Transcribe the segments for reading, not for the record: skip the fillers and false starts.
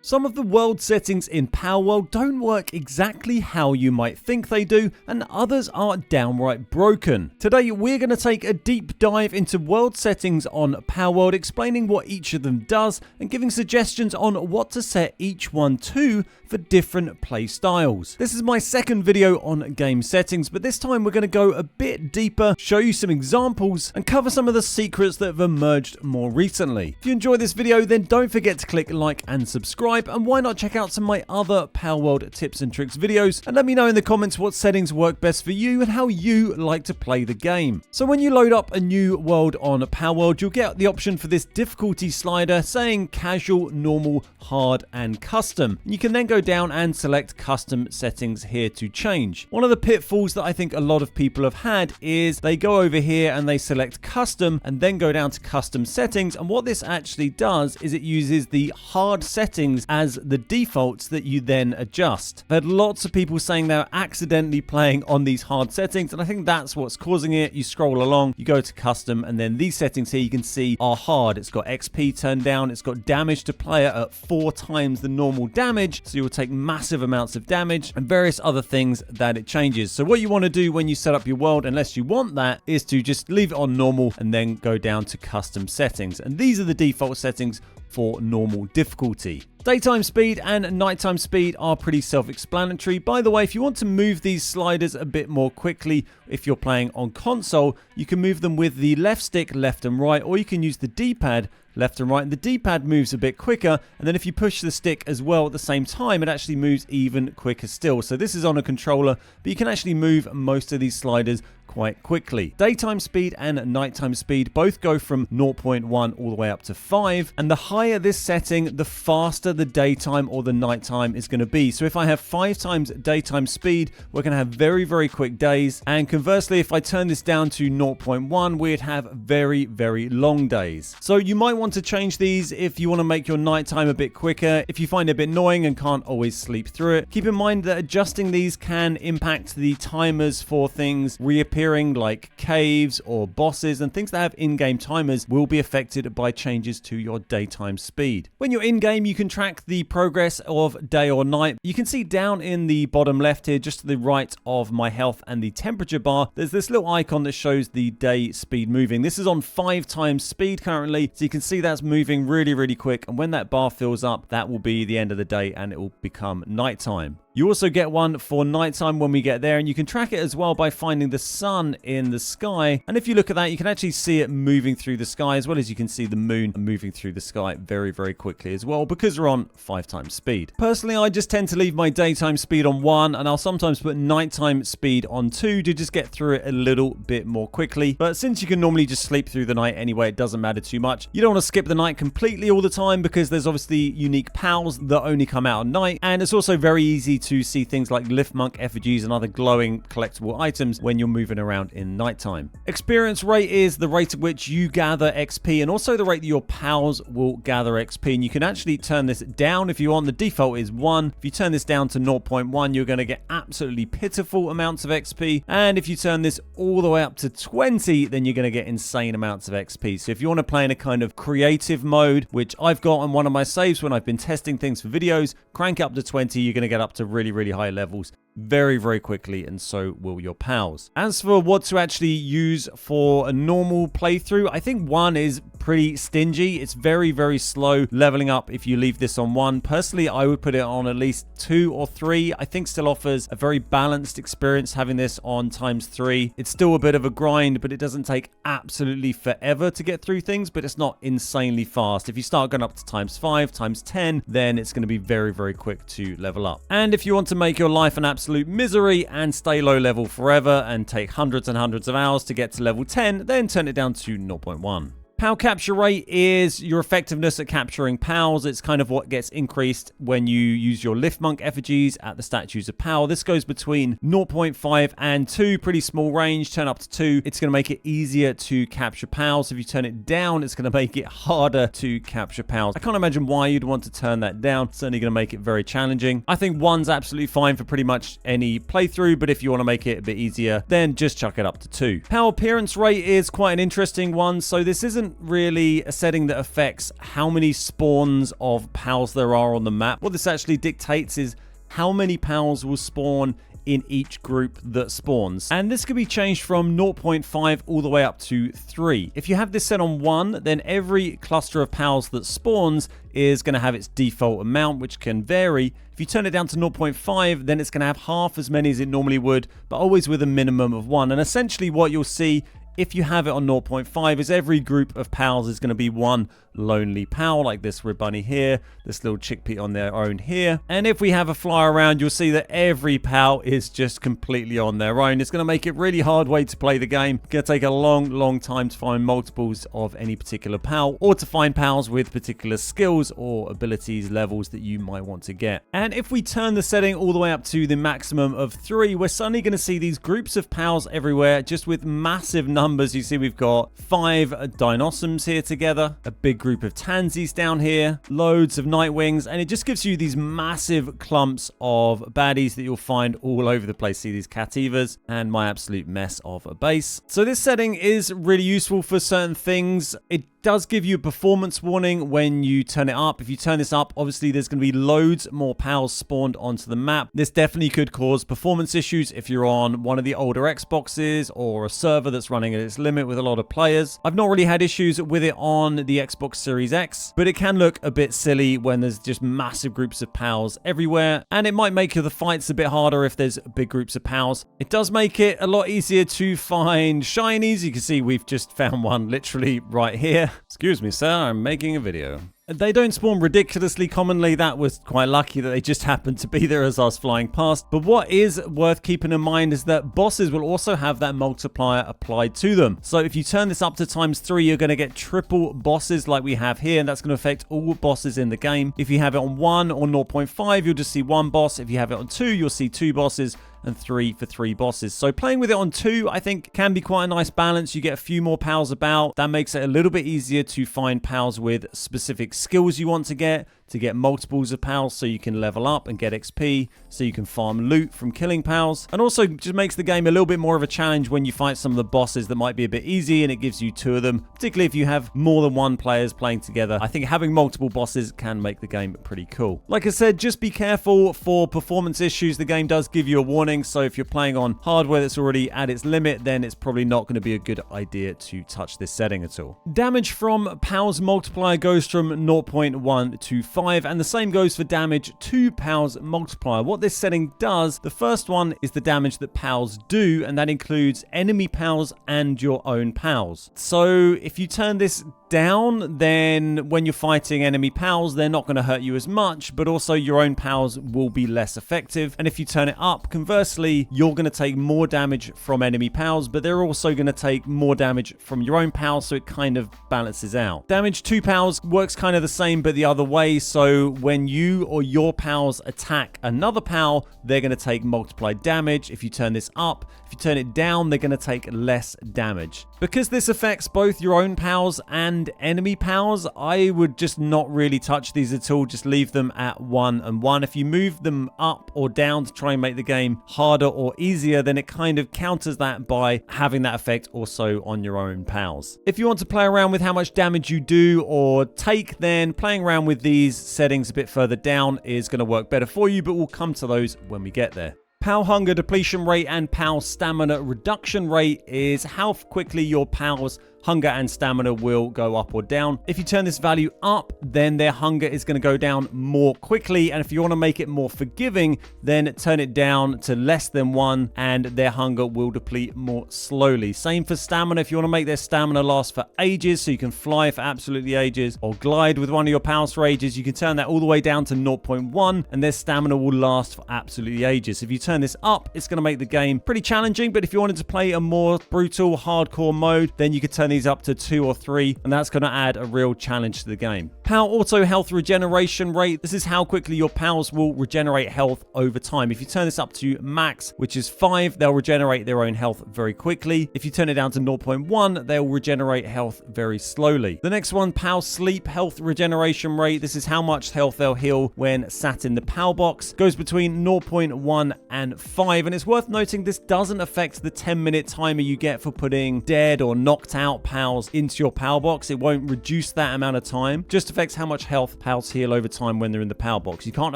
Some of the world settings in Palworld don't work exactly how you might think they do, and others are downright broken. Today we're going to take a deep dive into world settings on Palworld, explaining what each of them does and giving suggestions on what to set each one to for different play styles. This is my second video on game settings, but this time we're going to go a bit deeper, show you some examples, and cover some of the secrets that have emerged more recently. If you enjoyed this video, then don't forget to click like and subscribe, and why not check out some of my other Palworld tips and tricks videos, and let me know in the comments what settings work best for you and how you like to play the game. So when you load up a new world on Palworld, you'll get the option for this difficulty slider saying casual, normal, hard, and custom. You can then go down and select custom settings here to change. One of the pitfalls that I think a lot of people have had is they go over here and they select custom and then go down to custom settings, and what this actually does is it uses the hard settings as the defaults that you then adjust. I've had lots of people saying they're accidentally playing on these hard settings, and I think that's what's causing it. You scroll along, you go to custom, and then these settings here you can see are hard. It's got XP turned down, it's got damage to player at 4 times the normal damage, so you'll take massive amounts of damage, and various other things that it changes. So what you want to do when you set up your world, unless you want that, is to just leave it on normal and then go down to custom settings. And these are the default settings for normal difficulty. Daytime speed and nighttime speed are pretty self-explanatory. By the way, if you want to move these sliders a bit more quickly, if you're playing on console, you can move them with the left stick left and right, or you can use the D-pad left and right, and the D-pad moves a bit quicker, and then if you push the stick as well at the same time, it actually moves even quicker still. So this is on a controller, but you can actually move most of these sliders quite quickly. Daytime speed and nighttime speed both go from 0.1 all the way up to 5, and the higher this setting, the faster the daytime or the nighttime is going to be. So if I have 5 times daytime speed, we're going to have very, very quick days, and conversely, if I turn this down to 0.1, we'd have very, very long days. So you might want to change these if you want to make your nighttime a bit quicker, if you find it a bit annoying and can't always sleep through it. Keep in mind that adjusting these can impact the timers for things reappearing like caves or bosses, and things that have in-game timers will be affected by changes to your daytime speed. When you're in-game, you can track the progress of day or night. You can see down in the bottom left here, just to the right of my health and the temperature bar, there's this little icon that shows the day speed moving. This is on 5 times speed currently, so you can see that's moving really, really quick, and when that bar fills up, that will be the end of the day and it will become nighttime. You also get one for nighttime when we get there, and you can track it as well by finding the sun in the sky. And if you look at that, you can actually see it moving through the sky, as well as you can see the moon moving through the sky very, very quickly as well, because we're on 5 times speed. Personally, I just tend to leave my daytime speed on 1, and I'll sometimes put nighttime speed on 2 to just get through it a little bit more quickly. But since you can normally just sleep through the night anyway, it doesn't matter too much. You don't want to skip the night completely all the time, because there's obviously unique pals that only come out at night, and it's also very easy to see things like liftmonk effigies and other glowing collectible items when you're moving around in nighttime. Experience rate is the rate at which you gather XP, and also the rate that your pals will gather XP, and you can actually turn this down if you want. The default is 1. If you turn this down to 0.1, you're going to get absolutely pitiful amounts of XP, and if you turn this all the way up to 20, then you're going to get insane amounts of XP. So if you want to play in a kind of creative mode, which I've got on one of my saves when I've been testing things for videos, crank up to 20, you're going to get up to really, really high levels very, very quickly, and so will your pals. As for what to actually use for a normal playthrough, I think 1 is pretty stingy. It's very, very slow leveling up if you leave this on 1. Personally, I would put it on at least 2 or 3. I think still offers a very balanced experience having this on times 3. It's still a bit of a grind, but it doesn't take absolutely forever to get through things, but it's not insanely fast. If you start going up to times 5, times 10, then it's going to be very, very quick to level up. And if you want to make your life an absolute misery and stay low level forever and take hundreds and hundreds of hours to get to level 10, then turn it down to 0.1. Pal capture rate is your effectiveness at capturing pals. It's kind of what gets increased when you use your liftmonk effigies at the statues of pal. This goes between 0.5 and 2, pretty small range. Turn up to 2, it's going to make it easier to capture pals. If you turn it down, it's going to make it harder to capture pals. I can't imagine why you'd want to turn that down. It's certainly going to make it very challenging. I think 1's absolutely fine for pretty much any playthrough, but if you want to make it a bit easier, then just chuck it up to 2. Pal appearance rate is quite an interesting one. So this isn't isn't really a setting that affects how many spawns of pals there are on the map. What this actually dictates is how many pals will spawn in each group that spawns. And this can be changed from 0.5 all the way up to 3. If you have this set on 1, then every cluster of pals that spawns is going to have its default amount, which can vary. If you turn it down to 0.5, then it's going to have half as many as it normally would, but always with a minimum of 1. And essentially what you'll see if you have it on 0.5 is every group of pals is going to be one lonely pal, like this red bunny here, this little chickpea on their own here. And if we have a fly around, you'll see that every pal is just completely on their own. It's going to make it really hard way to play the game. It's going to take a long time to find multiples of any particular pal, or to find pals with particular skills or abilities levels that you might want to get. And if we turn the setting all the way up to the maximum of 3, we're suddenly going to see these groups of pals everywhere, just with massive numbers. You see we've got 5 Dinosaurs here together, a big group of Tansies down here, loads of Nightwings, and it just gives you these massive clumps of baddies that you'll find all over the place. See these Cativas and my absolute mess of a base. So this setting is really useful for certain things. It does give you a performance warning when you turn it up. If you turn this up, obviously there's going to be loads more pals spawned onto the map. This definitely could cause performance issues if you're on one of the older Xboxes or a server that's running at its limit with a lot of players. I've not really had issues with it on the Xbox Series X, but it can look a bit silly when there's just massive groups of pals everywhere, and it might make the fights a bit harder if there's big groups of pals. It does make it a lot easier to find shinies. You can see we've just found one literally right here. Excuse me, sir, I'm making a video. They don't spawn ridiculously commonly. That was quite lucky that they just happened to be there as I was flying past. But what is worth keeping in mind is that bosses will also have that multiplier applied to them. So if you turn this up to ×3, you're going to get triple bosses like we have here, and that's going to affect all bosses in the game. If you have it on 1 or 0.5, you'll just see 1 boss. If you have it on 2, you'll see 2 bosses, and 3 for 3 bosses. So playing with it on 2, I think, can be quite a nice balance. You get a few more pals about. That makes it a little bit easier to find pals with specific skills you want to get multiples of pals so you can level up and get XP, so you can farm loot from killing pals. And also just makes the game a little bit more of a challenge when you fight some of the bosses that might be a bit easy, and it gives you 2 of them, particularly if you have more than 1 players playing together. I think having multiple bosses can make the game pretty cool. Like I said, just be careful for performance issues. The game does give you a warning, so if you're playing on hardware that's already at its limit, then it's probably not going to be a good idea to touch this setting at all. Damage from pals multiplier goes from 0.1 to 5, and the same goes for damage to pals multiplier. What this setting does, the first one is the damage that pals do, and that includes enemy pals and your own pals. So if you turn this down, then when you're fighting enemy pals, they're not going to hurt you as much, but also your own pals will be less effective. And if you turn it up, conversely, you're going to take more damage from enemy pals, but they're also going to take more damage from your own pals, so it kind of balances out. Damage to pals works kind of the same, but the other way. So when you or your pals attack another pal, they're going to take multiplied damage. If you turn this up, if you turn it down, they're going to take less damage. Because this affects both your own pals and enemy pals, I would just not really touch these at all. Just leave them at 1 and 1. If you move them up or down to try and make the game harder or easier, then it kind of counters that by having that effect also on your own pals. If you want to play around with how much damage you do or take, then playing around with these settings a bit further down is going to work better for you, but we'll come to those when we get there. Pal hunger depletion rate and pal stamina reduction rate is how quickly your pals hunger and stamina will go up or down. If you turn this value up, then their hunger is going to go down more quickly. And if you want to make it more forgiving, then turn it down to less than 1 and their hunger will deplete more slowly. Same for stamina. If you want to make their stamina last for ages, so you can fly for absolutely ages or glide with one of your pals for ages, you can turn that all the way down to 0.1 and their stamina will last for absolutely ages. If you turn this up, it's going to make the game pretty challenging. But if you wanted to play a more brutal, hardcore mode, then you could turn these up to 2 or 3, and that's going to add a real challenge to the game. Pal auto health regeneration rate. This is how quickly your pals will regenerate health over time. If you turn this up to max, which is 5, they'll regenerate their own health very quickly. If you turn it down to 0.1, they'll regenerate health very slowly. The next one, pal sleep health regeneration rate. This is how much health they'll heal when sat in the pal box. Goes between 0.1 and 5, and it's worth noting this doesn't affect the 10-minute timer you get for putting dead or knocked out pals into your power box. It won't reduce that amount of time. Just affects how much health pals heal over time when they're in the power box. You can't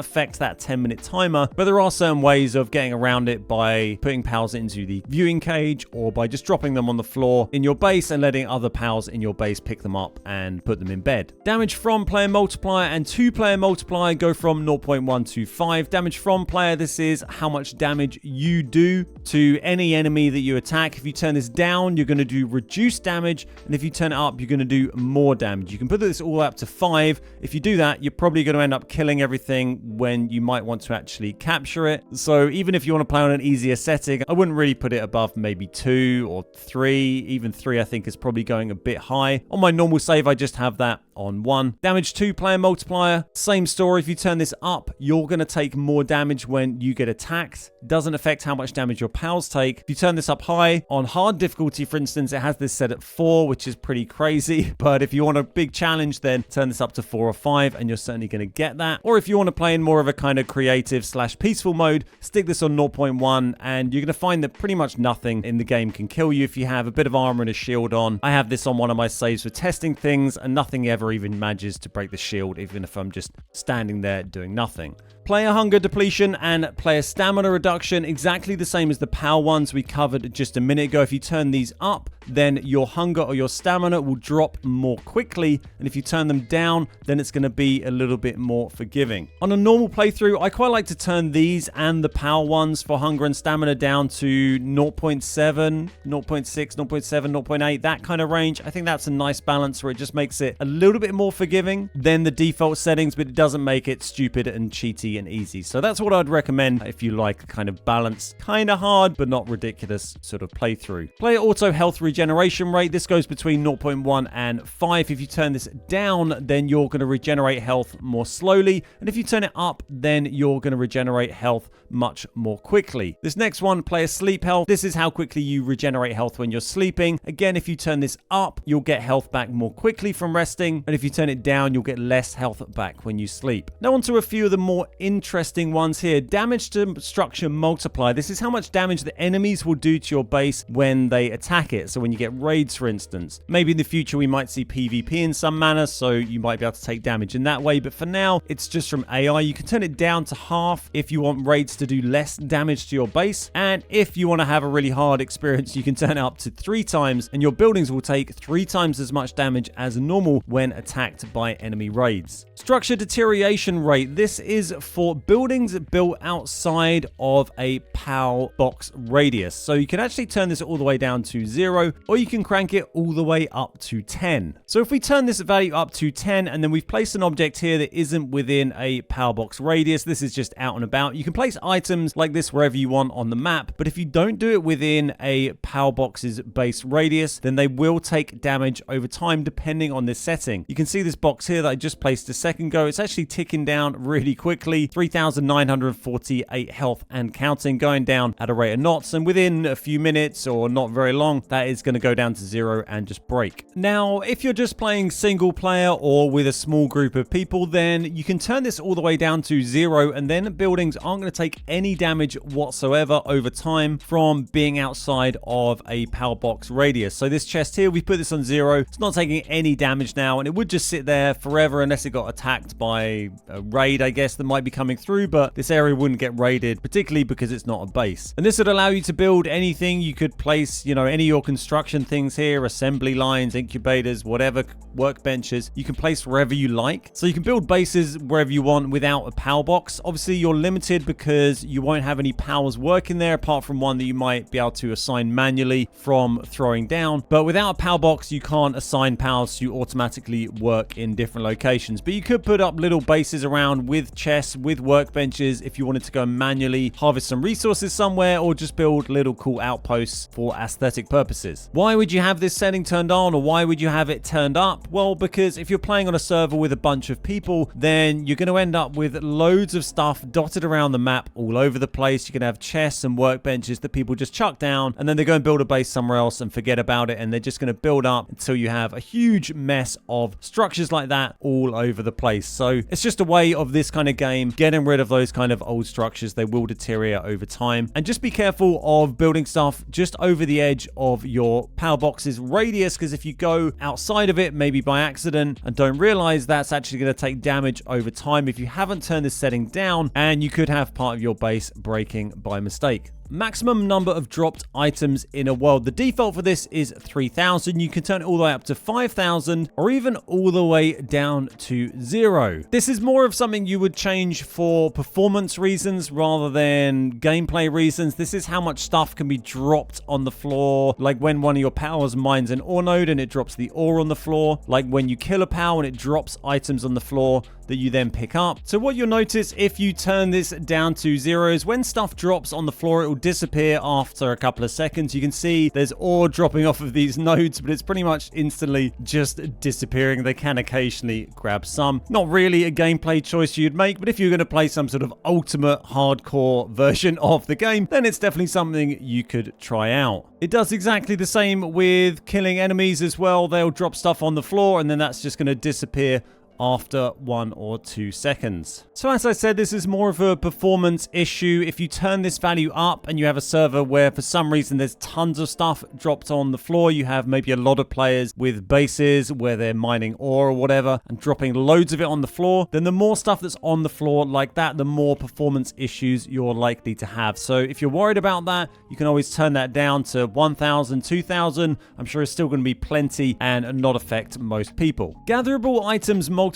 affect that 10-minute timer, but there are certain ways of getting around it by putting pals into the viewing cage or by just dropping them on the floor in your base and letting other pals in your base pick them up and put them in bed. Damage from player multiplier and 2-player multiplier go from 0.125. Damage from player, this is how much damage you do to any enemy that you attack. If you turn this down, you're going to do reduced damage, and if you turn it up, you're going to do more damage. You can put this all up to 5. If you do that, you're probably going to end up killing everything when you might want to actually capture it. So even if you want to play on an easier setting, I wouldn't really put it above maybe 2 or 3. Even 3 I think is probably going a bit high. On my normal save, I just have that on 1. Damage 2-player multiplier, same story. If you turn this up, you're going to take more damage when you get attacked. Doesn't affect how much damage your pals take. If you turn this up high, on hard difficulty, for instance, it has this set at 4, which is pretty crazy. But if you want a big challenge, then turn this up to 4 or 5, and you're certainly going to get that. Or if you want to play in more of a kind of creative / peaceful mode, stick this on 0.1, and you're going to find that pretty much nothing in the game can kill you if you have a bit of armor and a shield on. I have this on one of my saves for testing things, and nothing ever even manages to break the shield, even if I'm just standing there doing nothing. Player hunger depletion and player stamina reduction, exactly the same as the power ones we covered just a minute ago. If you turn these up, then your hunger or your stamina will drop more quickly, and if you turn them down, then it's going to be a little bit more forgiving. On a normal playthrough, I quite like to turn these and the power ones for hunger and stamina down to 0.7, 0.6, 0.7, 0.8, that kind of range. I think that's a nice balance where it just makes it a little bit more forgiving than the default settings, but it doesn't make it stupid and cheaty and easy. So that's what I'd recommend if you like a kind of balanced, kind of hard, but not ridiculous sort of playthrough. Player auto health regeneration rate. This goes between 0.1 and 5. If you turn this down, then you're going to regenerate health more slowly. And if you turn it up, then you're going to regenerate health much more quickly. This next one, player sleep health. This is how quickly you regenerate health when you're sleeping. Again, if you turn this up, you'll get health back more quickly from resting. And if you turn it down, you'll get less health back when you sleep. Now onto a few of the more interesting ones here. Damage to structure multiply. This is how much damage the enemies will do to your base when they attack it. So when you get raids, for instance. Maybe in the future we might see PvP in some manner, so you might be able to take damage in that way. But for now, it's just from AI. You can turn it down to half if you want raids to do less damage to your base. And if you want to have a really hard experience, you can turn it up to 3 times, and your buildings will take 3 times as much damage as normal when attacked by enemy raids. Structure deterioration rate. This is for buildings built outside of a PAL box radius. So you can actually turn this all the way down to 0, or you can crank it all the way up to 10. So if we turn this value up to 10, and then we've placed an object here that isn't within a PAL box radius, this is just out and about. You can place items like this wherever you want on the map, but if you don't do it within a PAL box's base radius, then they will take damage over time depending on this setting. You can see this box here that I just placed a second ago. It's actually ticking down really quickly. 3,948 health and counting, going down at a rate of knots, and within a few minutes or not very long, that is going to go down to 0 and just break. Now, if you're just playing single player or with a small group of people, then you can turn this all the way down to 0, and then buildings aren't going to take any damage whatsoever over time from being outside of a PAL box radius. So this chest here, we put this on 0. It's not taking any damage now, and it would just sit there forever unless it got attacked by a raid, I guess, that might be coming through, but this area wouldn't get raided, particularly because it's not a base. And this would allow you to build anything. You could place, any of your construction things here, assembly lines, incubators, whatever, workbenches. You can place wherever you like. So you can build bases wherever you want without a PAL box. Obviously, you're limited because you won't have any pals working there apart from one that you might be able to assign manually from throwing down. But without a PAL box, you can't assign pals to automatically work in different locations. But you could put up little bases around with chests, with workbenches, if you wanted to go manually harvest some resources somewhere, or just build little cool outposts for aesthetic purposes. Why would you have this setting turned on, or why would you have it turned up? Well, because if you're playing on a server with a bunch of people, then you're going to end up with loads of stuff dotted around the map all over the place. You can have chests and workbenches that people just chuck down, and then they go and build a base somewhere else and forget about it, and they're just going to build up until you have a huge mess of structures like that all over the place. So it's just a way of this kind of game game, getting rid of those kind of old structures. They will deteriorate over time. And just be careful of building stuff just over the edge of your power box's radius, because if you go outside of it, maybe by accident, and don't realize, that's actually going to take damage over time if you haven't turned this setting down, and you could have part of your base breaking by mistake. Maximum number of dropped items in a world. The default for this is 3,000. You can turn it all the way up to 5,000 or even all the way down to 0. This is more of something you would change for performance reasons rather than gameplay reasons. This is how much stuff can be dropped on the floor, like when one of your powers mines an ore node and it drops the ore on the floor, like when you kill a power and it drops items on the floor that you then pick up. So what you'll notice if you turn this down to 0 is when stuff drops on the floor, it will disappear after a couple of seconds. You can see there's ore dropping off of these nodes, but it's pretty much instantly just disappearing. They can occasionally grab some. Not really a gameplay choice you'd make, but if you're going to play some sort of ultimate hardcore version of the game, then it's definitely something you could try out. It does exactly the same with killing enemies as well. They'll drop stuff on the floor and then that's just going to disappear after 1 or 2 seconds. So as I said, this is more of a performance issue. If you turn this value up and you have a server where for some reason there's tons of stuff dropped on the floor, you have maybe a lot of players with bases where they're mining ore or whatever and dropping loads of it on the floor, then the more stuff that's on the floor like that, the more performance issues you're likely to have. So if you're worried about that, you can always turn that down to 1,000, 2,000. I'm sure it's still going to be plenty and not affect most people. Gatherable items multiplier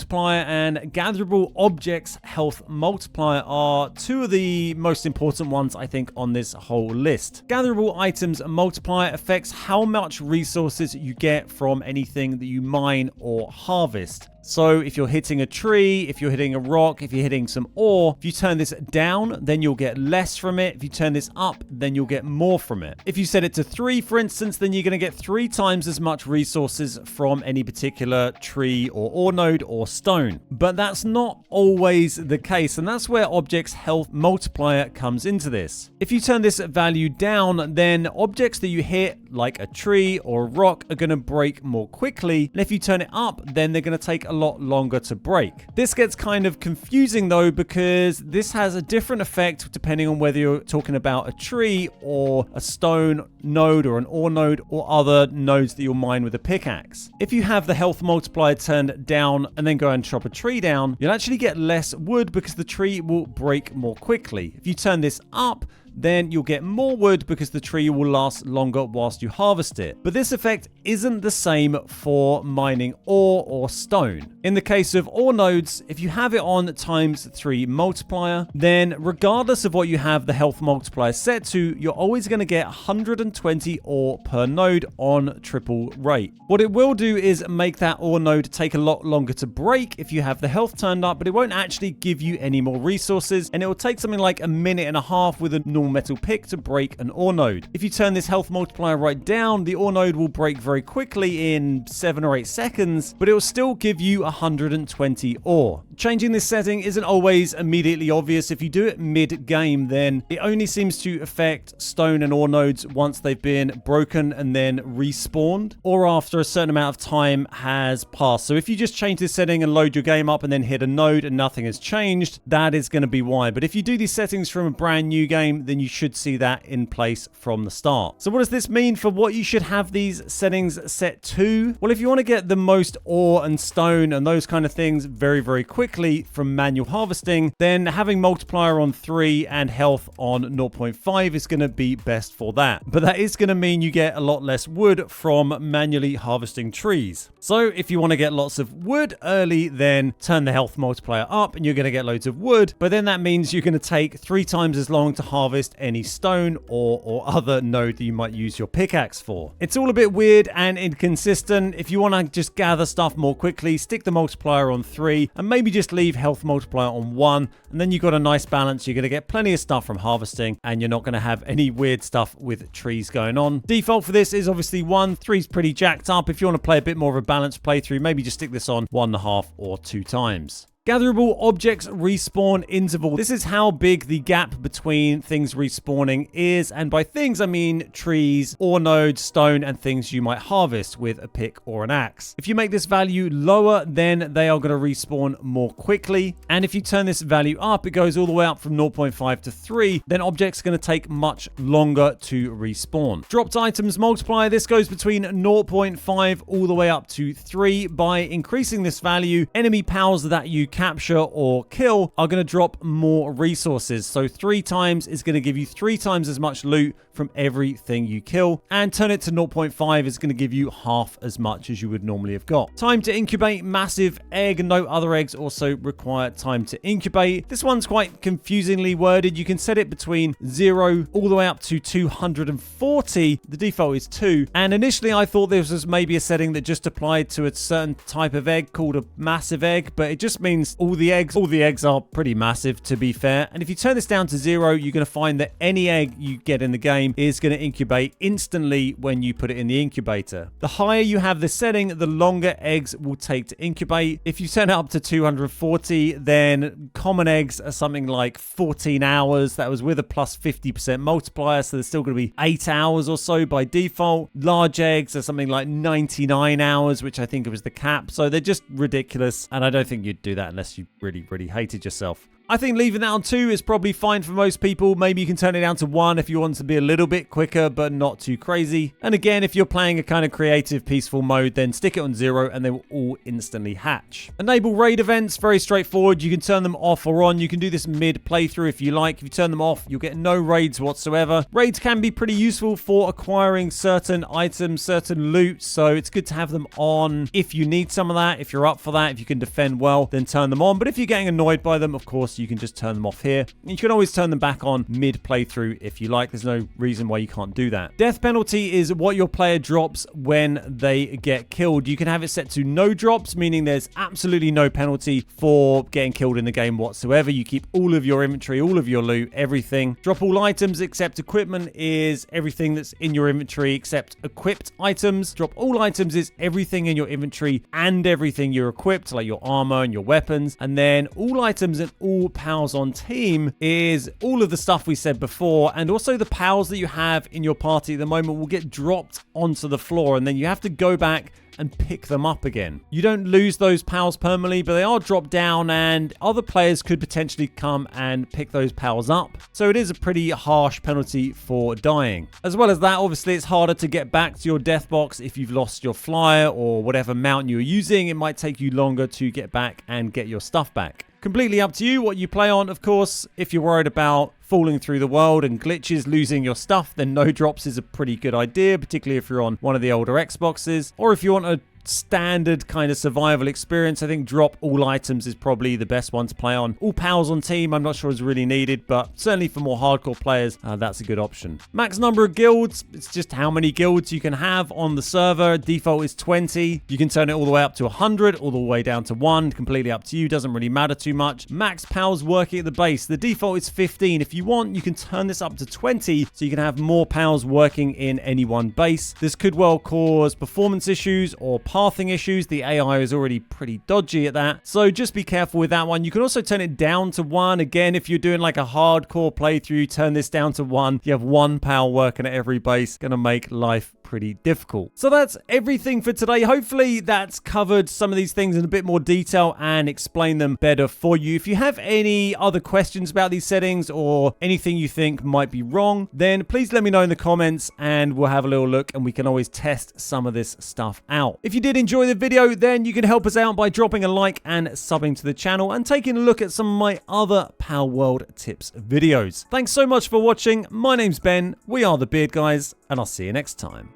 and gatherable objects health multiplier are two of the most important ones, I think, on this whole list. Gatherable items multiplier affects how much resources you get from anything that you mine or harvest. So if you're hitting a tree, if you're hitting a rock, if you're hitting some ore, if you turn this down, then you'll get less from it. If you turn this up, then you'll get more from it. If you set it to 3, for instance, then you're going to get 3 times as much resources from any particular tree or ore node or stone. But that's not always the case, and that's where objects health multiplier comes into this. If you turn this value down, then objects that you hit, like a tree or a rock, are going to break more quickly. And if you turn it up, then they're going to take a lot longer to break. This gets kind of confusing though, because this has a different effect depending on whether you're talking about a tree or a stone node or an ore node or other nodes that you'll mine with a pickaxe. If you have the health multiplier turned down and then go and chop a tree down, you'll actually get less wood because the tree will break more quickly. If you turn this up, then you'll get more wood because the tree will last longer whilst you harvest it. But this effect isn't the same for mining ore or stone. In the case of ore nodes, if you have it on ×3 multiplier, then regardless of what you have the health multiplier set to, you're always going to get 120 ore per node on triple rate. What it will do is make that ore node take a lot longer to break if you have the health turned up, but it won't actually give you any more resources, and it will take something like a minute and a half with a normal metal pick to break an ore node. If you turn this health multiplier right down, the ore node will break very quickly in 7 or 8 seconds, but it will still give you 120 ore. Changing this setting isn't always immediately obvious. If you do it mid-game, then it only seems to affect stone and ore nodes once they've been broken and then respawned, or after a certain amount of time has passed. So if you just change this setting and load your game up and then hit a node and nothing has changed, that is going to be why. But if you do these settings from a brand new game, then you should see that in place from the start. So what does this mean for what you should have these settings set to? Well, if you want to get the most ore and stone and those kind of things very, very quickly from manual harvesting, then having multiplier on 3 and health on 0.5 is going to be best for that. But that is going to mean you get a lot less wood from manually harvesting trees. So if you want to get lots of wood early, then turn the health multiplier up and you're going to get loads of wood. But then that means you're going to take 3 times as long to harvest any stone or other node that you might use your pickaxe for. It's all a bit weird and inconsistent. If you want to just gather stuff more quickly, stick the multiplier on 3 and maybe just leave health multiplier on 1, and then you've got a nice balance. You're going to get plenty of stuff from harvesting and you're not going to have any weird stuff with trees going on. Default for this is obviously 1. 3 is pretty jacked up. If you want to play a bit more of a balanced playthrough, maybe just stick this on 1.5 or 2 times. Gatherable objects respawn interval. This is how big the gap between things respawning is, and by things I mean trees, ore nodes, stone, and things you might harvest with a pick or an axe. If you make this value lower, then they are going to respawn more quickly, and if you turn this value up, it goes all the way up from 0.5 to 3, then objects are going to take much longer to respawn. Dropped items multiplier. This goes between 0.5 all the way up to 3. By increasing this value, enemy pals that you capture or kill are going to drop more resources. So 3 times is going to give you 3 times as much loot from everything you kill, and turn it to 0.5 is going to give you half as much as you would normally have got. Time to incubate massive egg. No other eggs also require time to incubate. This one's quite confusingly worded. You can set it between 0 all the way up to 240. The default is 2, and initially I thought this was maybe a setting that just applied to a certain type of egg called a massive egg, but it just means all the eggs are pretty massive, to be fair. And if you turn this down to 0, you're going to find that any egg you get in the game is going to incubate instantly when you put it in the incubator. The higher you have this setting, the longer eggs will take to incubate. If you turn it up to 240, then common eggs are something like 14 hours. That was with a plus 50% multiplier, so there's still going to be 8 hours or so by default. Large eggs are something like 99 hours, which I think was the cap. So they're just ridiculous, and I don't think you'd do that unless you really, really hated yourself. I think leaving that on 2 is probably fine for most people. Maybe you can turn it down to 1 if you want to be a little bit quicker, but not too crazy. And again, if you're playing a kind of creative, peaceful mode, then stick it on 0 and they will all instantly hatch. Enable raid events, very straightforward. You can turn them off or on. You can do this mid playthrough if you like. If you turn them off, you'll get no raids whatsoever. Raids can be pretty useful for acquiring certain items, certain loot, so it's good to have them on if you need some of that. If you're up for that, if you can defend well, then turn them on. But if you're getting annoyed by them, of course, you can just turn them off here. And you can always turn them back on mid playthrough if you like. There's no reason why you can't do that. Death penalty is what your player drops when they get killed. You can have it set to no drops, meaning there's absolutely no penalty for getting killed in the game whatsoever. You keep all of your inventory, all of your loot, everything. Drop all items except equipment is everything that's in your inventory except equipped items. Drop all items is everything in your inventory and everything you're equipped, like your armor and your weapons. And then all items and all pals on team is all of the stuff we said before, and also the pals that you have in your party at the moment will get dropped onto the floor, and then you have to go back and pick them up again. You don't lose those pals permanently, but they are dropped down, and other players could potentially come and pick those pals up. So it is a pretty harsh penalty for dying. As well as that, obviously, it's harder to get back to your death box if you've lost your flyer or whatever mount you're using. It might take you longer to get back and get your stuff back. Completely up to you what you play on, of course. If you're worried about falling through the world and glitches, losing your stuff, then no drops is a pretty good idea, particularly if you're on one of the older Xboxes. Or if you want a standard kind of survival experience, I think drop all items is probably the best one to play on. All pals on team, I'm not sure is really needed, but certainly for more hardcore players, that's a good option. Max number of guilds, it's just how many guilds you can have on the server. Default is 20. You can turn it all the way up to 100, all the way down to 1, completely up to you, doesn't really matter too much. Max pals working at the base, the default is 15. If you want, you can turn this up to 20, so you can have more pals working in any one base. This could well cause performance issues or pathing issues. The AI is already pretty dodgy at that, so just be careful with that one. You can also turn it down to 1. Again, if you're doing like a hardcore playthrough, turn this down to 1. You have 1 pal working at every base, gonna make life pretty difficult. So that's everything for today. Hopefully that's covered some of these things in a bit more detail and explain them better for you. If you have any other questions about these settings or anything you think might be wrong, then please let me know in the comments and we'll have a little look and we can always test some of this stuff out. If you did enjoy the video, then you can help us out by dropping a like and subbing to the channel and taking a look at some of my other Palworld tips videos. Thanks so much for watching. My name's Ben, we are the Beard Guys, and I'll see you next time.